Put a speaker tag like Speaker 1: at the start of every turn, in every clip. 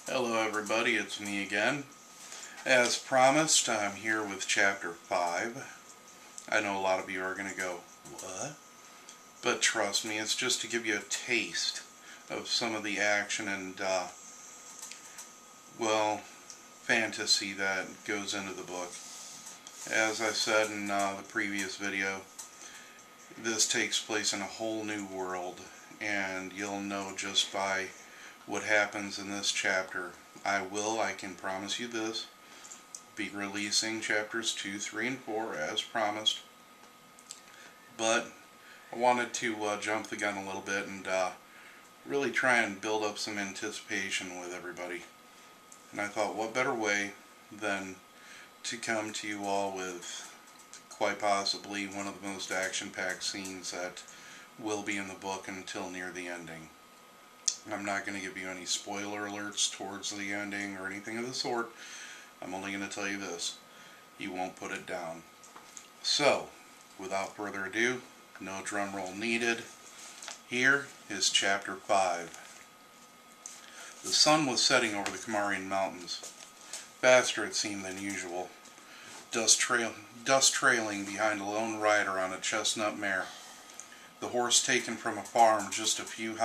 Speaker 1: Hello everybody, it's me again. As promised, I'm here with Chapter 5. I know a lot of you are going to go, what? But trust me, it's just to give you a taste of some of the action and, fantasy that goes into the book. As I said in the previous video, this takes place in a whole new world, and you'll know just by what happens in this chapter. I can promise you this, be releasing chapters 2, 3, and 4 as promised. But I wanted to jump the gun a little bit and really try and build up some anticipation with everybody. And I thought, what better way than to come to you all with quite possibly one of the most action-packed scenes that will be in the book until near the ending. I'm not going to give you any spoiler alerts towards the ending or anything of the sort. I'm only going to tell you this: you won't put it down. So, without further ado, no drum roll needed, here is Chapter 5. The sun was setting over the Kamarian Mountains, faster it seemed than usual, dust trailing behind a lone rider on a chestnut mare, the horse taken from a farm just a few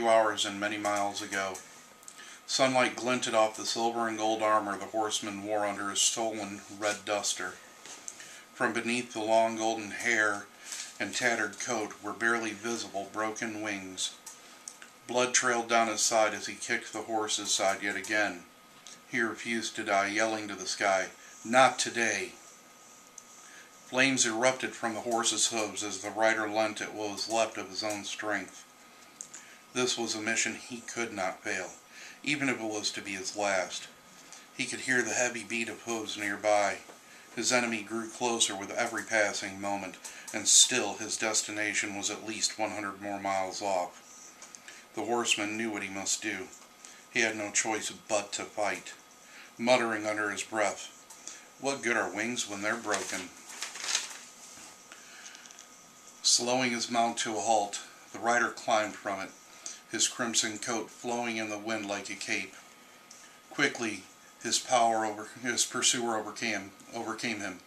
Speaker 1: hours and many miles ago. Sunlight glinted off the silver and gold armor the horseman wore under his stolen red duster. From beneath the long golden hair and tattered coat were barely visible broken wings. Blood trailed down his side as he kicked the horse's side yet again. He refused to die, yelling to the sky, "Not today!" Flames erupted from the horse's hooves as the rider lent it what was left of his own strength. This was a mission he could not fail, even if it was to be his last. He could hear the heavy beat of hooves nearby. His enemy grew closer with every passing moment, and still his destination was at least 100 more miles off. The horseman knew what he must do. He had no choice but to fight, muttering under his breath, "What good are wings when they're broken?" Slowing his mount to a halt, the rider climbed from it, his crimson coat flowing in the wind like a cape. Quickly, his pursuer overcame him,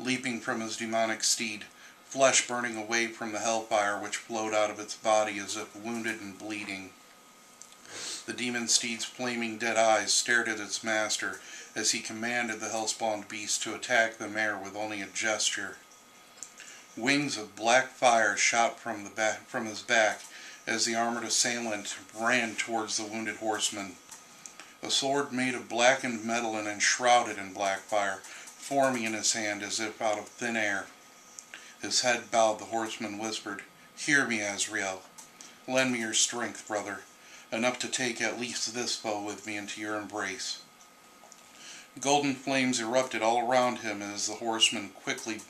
Speaker 1: leaping from his demonic steed, flesh burning away from the hellfire which flowed out of its body as if wounded and bleeding. The demon steed's flaming dead eyes stared at its master as he commanded the hell-spawned beast to attack the mare with only a gesture. Wings of black fire shot from his back as the armored assailant ran towards the wounded horseman. A sword made of blackened metal and enshrouded in black fire, forming in his hand as if out of thin air. His head bowed, the horseman whispered, "Hear me, Azrael. Lend me your strength, brother, enough to take at least this foe with me into your embrace." Golden flames erupted all around him as the horseman quickly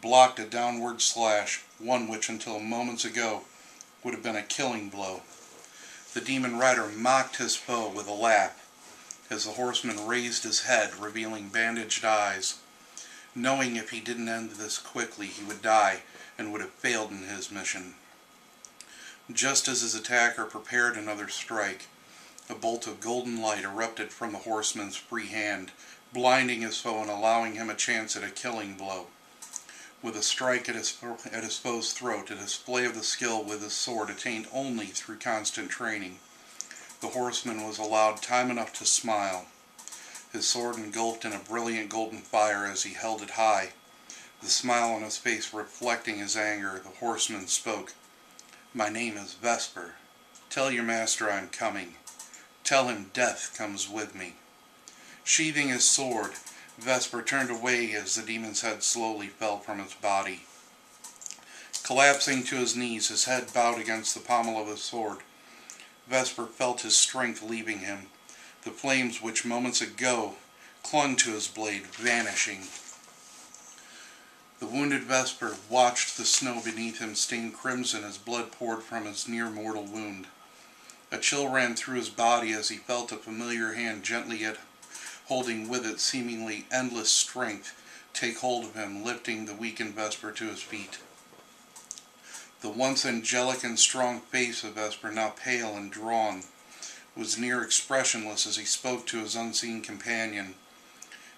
Speaker 1: blocked a downward slash, one which until moments ago would have been a killing blow. The demon rider mocked his foe with a laugh as the horseman raised his head, revealing bandaged eyes, knowing if he didn't end this quickly he would die and would have failed in his mission. Just as his attacker prepared another strike, a bolt of golden light erupted from the horseman's free hand, blinding his foe and allowing him a chance at a killing blow. With a strike at his foe's throat, a display of the skill with his sword attained only through constant training, the horseman was allowed time enough to smile. His sword engulfed in a brilliant golden fire as he held it high. The smile on his face reflecting his anger, the horseman spoke, "My name is Vesper. Tell your master I am coming. Tell him death comes with me." Sheathing his sword, Vesper turned away as the demon's head slowly fell from its body. Collapsing to his knees, his head bowed against the pommel of his sword, Vesper felt his strength leaving him, the flames which moments ago clung to his blade vanishing. The wounded Vesper watched the snow beneath him stain crimson as blood poured from his near-mortal wound. A chill ran through his body as he felt a familiar hand gently yet holding with it seemingly endless strength take hold of him, lifting the weakened Vesper to his feet. The once angelic and strong face of Vesper, now pale and drawn, was near expressionless as he spoke to his unseen companion.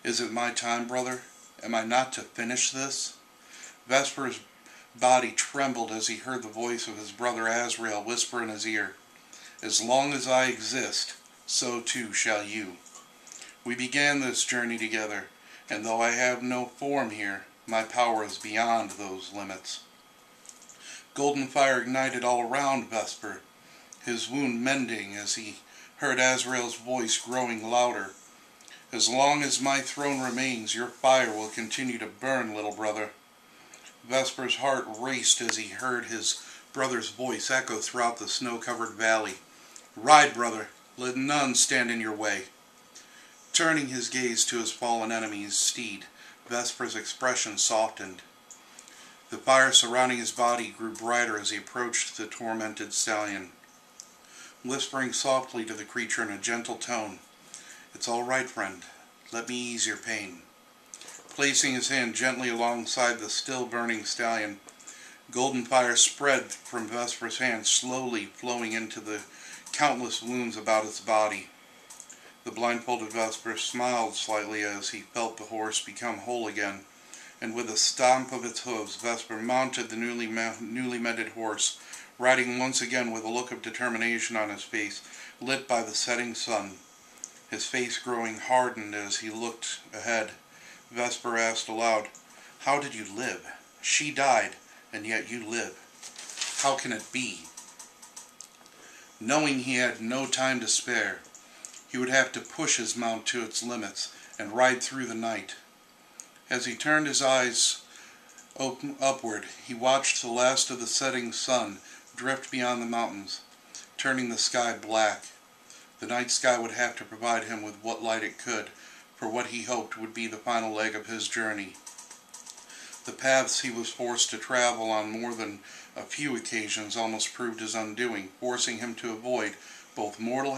Speaker 1: "Is it my time, brother? Am I not to finish this?" Vesper's body trembled as he heard the voice of his brother Azrael whisper in his ear, "As long as I exist, so too shall you. We began this journey together, and though I have no form here, my power is beyond those limits." Golden fire ignited all around Vesper, his wound mending as he heard Azrael's voice growing louder. "As long as my throne remains, your fire will continue to burn, little brother." Vesper's heart raced as he heard his brother's voice echo throughout the snow-covered valley. "Ride, brother, let none stand in your way." Turning his gaze to his fallen enemy's steed, Vesper's expression softened. The fire surrounding his body grew brighter as he approached the tormented stallion. Whispering softly to the creature in a gentle tone, "It's all right, friend. Let me ease your pain." Placing his hand gently alongside the still burning stallion, golden fire spread from Vesper's hand, slowly flowing into the countless wounds about its body. The blindfolded Vesper smiled slightly as he felt the horse become whole again, and with a stomp of its hooves, Vesper mounted the newly mended horse, riding once again with a look of determination on his face, lit by the setting sun. His face growing hardened as he looked ahead, Vesper asked aloud, "How did you live? She died, and yet you live. How can it be?" Knowing he had no time to spare, he would have to push his mount to its limits and ride through the night. As he turned his eyes upward, he watched the last of the setting sun drift beyond the mountains, turning the sky black. The night sky would have to provide him with what light it could for what he hoped would be the final leg of his journey. The paths he was forced to travel on more than a few occasions almost proved his undoing, forcing him to avoid both natural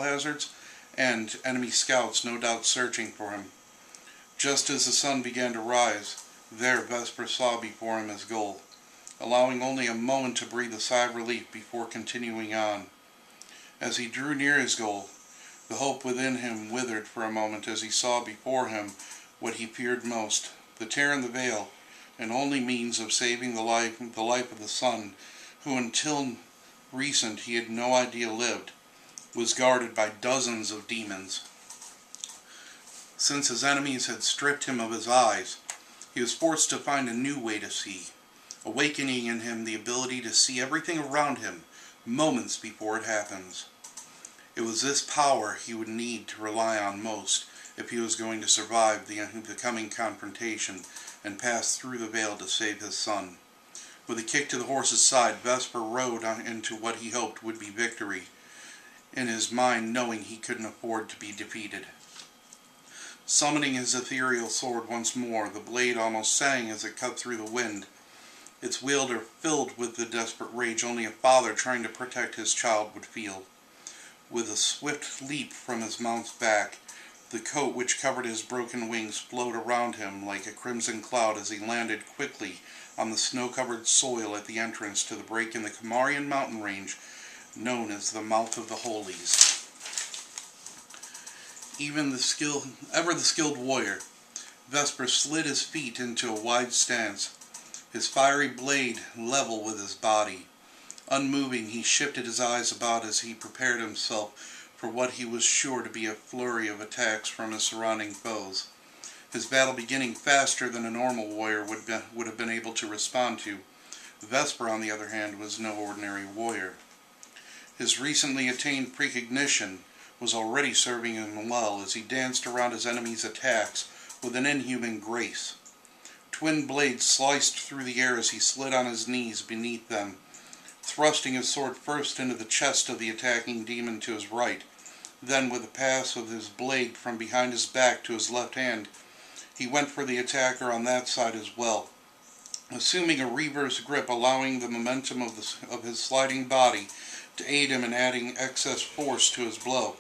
Speaker 1: hazards and enemy scouts no doubt searching for him. Just as the sun began to rise, there Vesper saw before him his goal, allowing only a moment to breathe a sigh of relief before continuing on. As he drew near his goal, the hope within him withered for a moment as he saw before him what he feared most, the tear in the veil, and only means of saving the life of the son, who until recent he had no idea lived, was guarded by dozens of demons. Since his enemies had stripped him of his eyes, he was forced to find a new way to see, awakening in him the ability to see everything around him moments before it happens. It was this power he would need to rely on most if he was going to survive the coming confrontation and pass through the veil to save his son. With a kick to the horse's side, Vesper rode into what he hoped would be victory, in his mind knowing he couldn't afford to be defeated. Summoning his ethereal sword once more, the blade almost sang as it cut through the wind, its wielder filled with the desperate rage only a father trying to protect his child would feel. With a swift leap from his mount's back, the coat which covered his broken wings flowed around him like a crimson cloud as he landed quickly on the snow-covered soil at the entrance to the break in the Kamarian mountain range known as the Mouth of the Holies. Ever the skilled warrior, Vesper slid his feet into a wide stance, his fiery blade level with his body. Unmoving, he shifted his eyes about as he prepared himself for what he was sure to be a flurry of attacks from his surrounding foes. His battle beginning faster than a normal warrior would have been able to respond to. Vesper, on the other hand, was no ordinary warrior. His recently attained precognition was already serving him well as he danced around his enemy's attacks with an inhuman grace. Twin blades sliced through the air as he slid on his knees beneath them, thrusting his sword first into the chest of the attacking demon to his right, then with a pass of his blade from behind his back to his left hand, he went for the attacker on that side as well, assuming a reverse grip, allowing the momentum of his sliding body to aid him in adding excess force to his blow.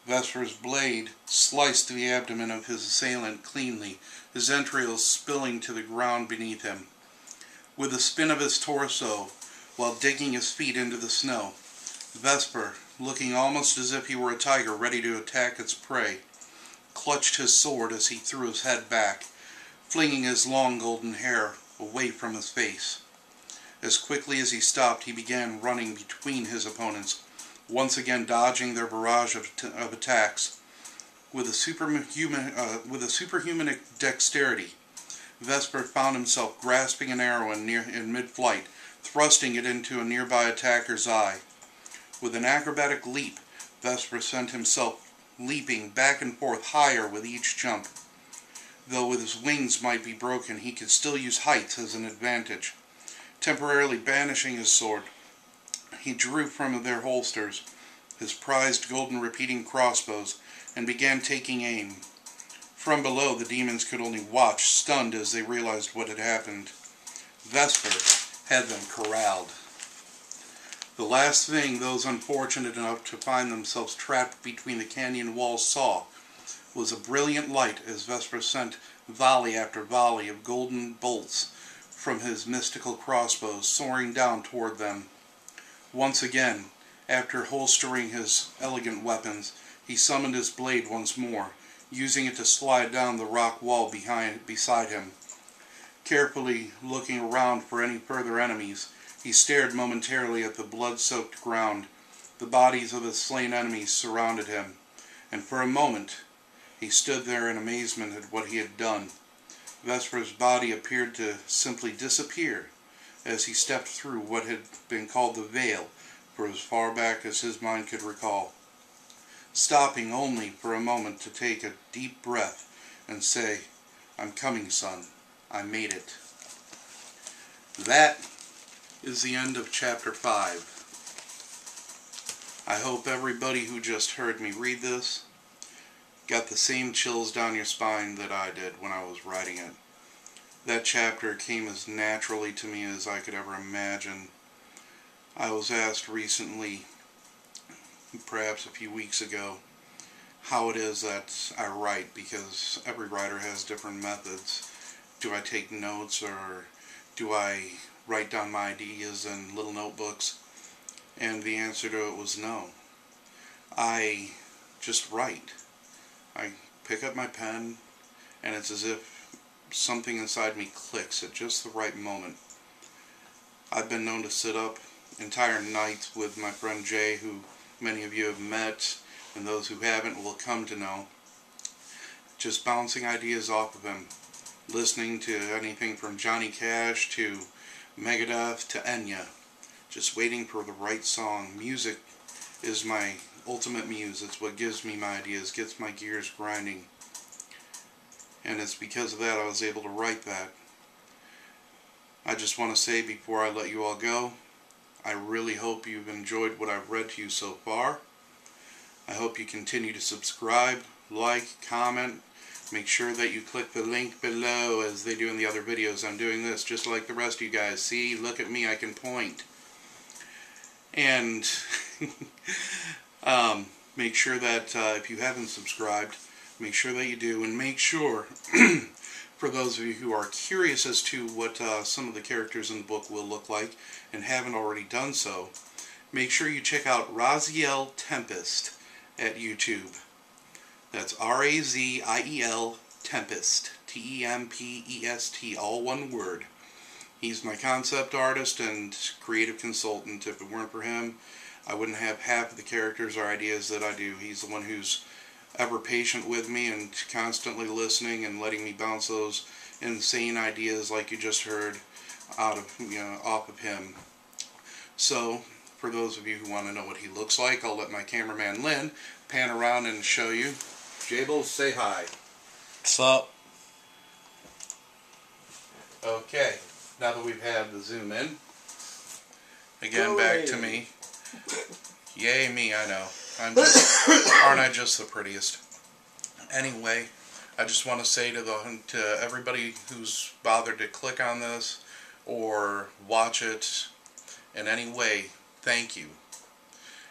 Speaker 1: Vesper's blade sliced the abdomen of his assailant cleanly, his entrails spilling to the ground beneath him. With a spin of his torso, while digging his feet into the snow, Vesper looking almost as if he were a tiger ready to attack its prey, clutched his sword as he threw his head back, flinging his long golden hair away from his face. As quickly as he stopped, he began running between his opponents, once again dodging their barrage of attacks. With a superhuman dexterity, Vesper found himself grasping an arrow in mid-flight, thrusting it into a nearby attacker's eye. With an acrobatic leap, Vesper sent himself leaping back and forth higher with each jump. Though with his wings might be broken, he could still use height as an advantage. Temporarily banishing his sword, he drew from their holsters his prized golden repeating crossbows and began taking aim. From below, the demons could only watch, stunned as they realized what had happened. Vesper had them corralled. The last thing those unfortunate enough to find themselves trapped between the canyon walls saw was a brilliant light as Vesper sent volley after volley of golden bolts from his mystical crossbows soaring down toward them. Once again, after holstering his elegant weapons, he summoned his blade once more, using it to slide down the rock wall beside him. Carefully looking around for any further enemies, he stared momentarily at the blood-soaked ground. The bodies of his slain enemies surrounded him, and for a moment he stood there in amazement at what he had done. Vesper's body appeared to simply disappear as he stepped through what had been called the veil for as far back as his mind could recall, stopping only for a moment to take a deep breath and say, "I'm coming, son. I made it." That is the end of Chapter 5. I hope everybody who just heard me read this got the same chills down your spine that I did when I was writing it. That chapter came as naturally to me as I could ever imagine. I was asked recently, perhaps a few weeks ago, how it is that I write, because every writer has different methods. Do I take notes, or do I write down my ideas in little notebooks? And the answer to it was no. I just write. I pick up my pen, and it's as if something inside me clicks at just the right moment. I've been known to sit up entire nights with my friend Jay, who many of you have met, and those who haven't will come to know, just bouncing ideas off of him, listening to anything from Johnny Cash to Megadeth to Enya, just waiting for the right song. Music is my ultimate muse. It's what gives me my ideas, gets my gears grinding. And it's because of that I was able to write that. I just want to say before I let you all go, I really hope you've enjoyed what I've read to you so far. I hope you continue to subscribe, like, comment. Make sure that you click the link below as they do in the other videos. I'm doing this just like the rest of you guys. See, look at me, I can point. And make sure that if you haven't subscribed, make sure that you do, and make sure, for those of you who are curious as to what some of the characters in the book will look like and haven't already done so, make sure you check out Raziel Tempest at YouTube. That's R-A-Z-I-E-L Tempest, T-E-M-P-E-S-T, all one word. He's my concept artist and creative consultant. If it weren't for him, I wouldn't have half of the characters or ideas that I do. He's the one who's ever patient with me and constantly listening and letting me bounce those insane ideas like you just heard out of, off of him. So, for those of you who want to know what he looks like, I'll let my cameraman Lynn pan around and show you. Jable, say hi.
Speaker 2: What's up?
Speaker 1: Okay, now that we've had the zoom in, again back to me. Yay me, I know. Aren't I just the prettiest? Anyway, I just want to say to everybody who's bothered to click on this or watch it in any way, thank you.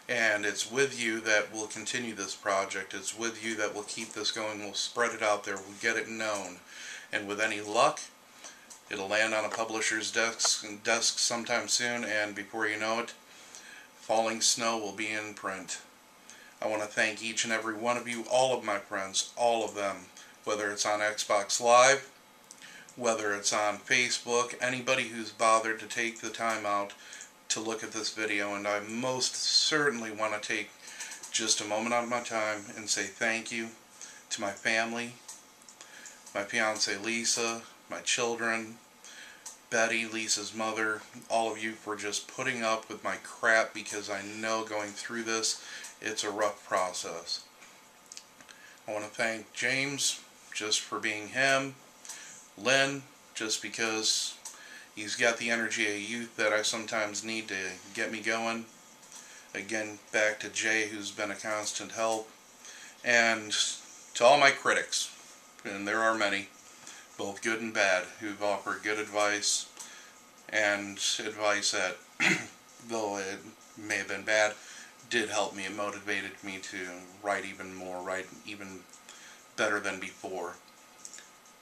Speaker 1: And it's with you that we'll continue this project. It's with you that we'll keep this going. We'll spread it out there. We'll get it known. And with any luck, it'll land on a publisher's desk sometime soon. And before you know it, Falling Snow will be in print. I want to thank each and every one of you, all of my friends, all of them, whether it's on Xbox Live, whether it's on Facebook, anybody who's bothered to take the time out to look at this video. And I most certainly want to take just a moment out of my time and say thank you to my family, my fiance Lisa, my children, Betty, Lisa's mother, all of you for just putting up with my crap, because I know going through this, it's a rough process. I want to thank James just for being him, Lynn, just because he's got the energy of youth that I sometimes need to get me going. Again, back to Jay, who's been a constant help. And to all my critics, and there are many, both good and bad, who've offered good advice, and advice that, though it may have been bad, did help me. It motivated me to write even more, write even better than before.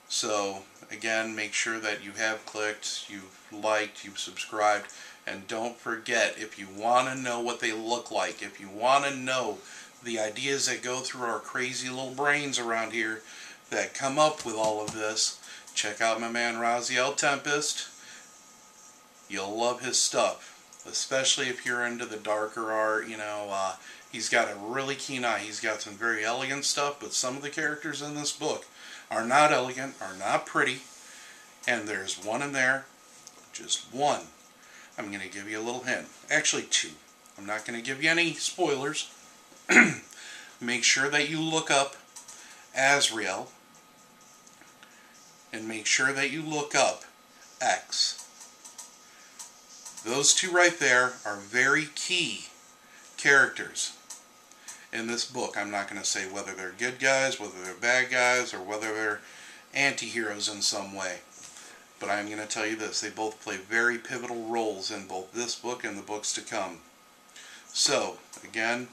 Speaker 1: So, again, make sure that you have clicked, you've liked, you've subscribed, and don't forget, if you want to know what they look like, if you want to know the ideas that go through our crazy little brains around here that come up with all of this, check out my man Raziel Tempest. You'll love his stuff, especially if you're into the darker art. You know, he's got a really keen eye. He's got some very elegant stuff, but some of the characters in this book are not elegant, are not pretty, and there's one in there, just one. I'm going to give you a little hint. Actually, two. I'm not going to give you any spoilers. Make sure that you look up Azrael, and make sure that you look up X. Those two right there are very key characters in this book. I'm not going to say whether they're good guys, whether they're bad guys, or whether they're anti-heroes in some way. But I'm going to tell you this, they both play very pivotal roles in both this book and the books to come. So, again,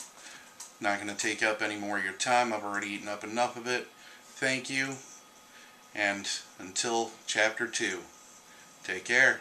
Speaker 1: not going to take up any more of your time. I've already eaten up enough of it. Thank you, and until Chapter 2, take care.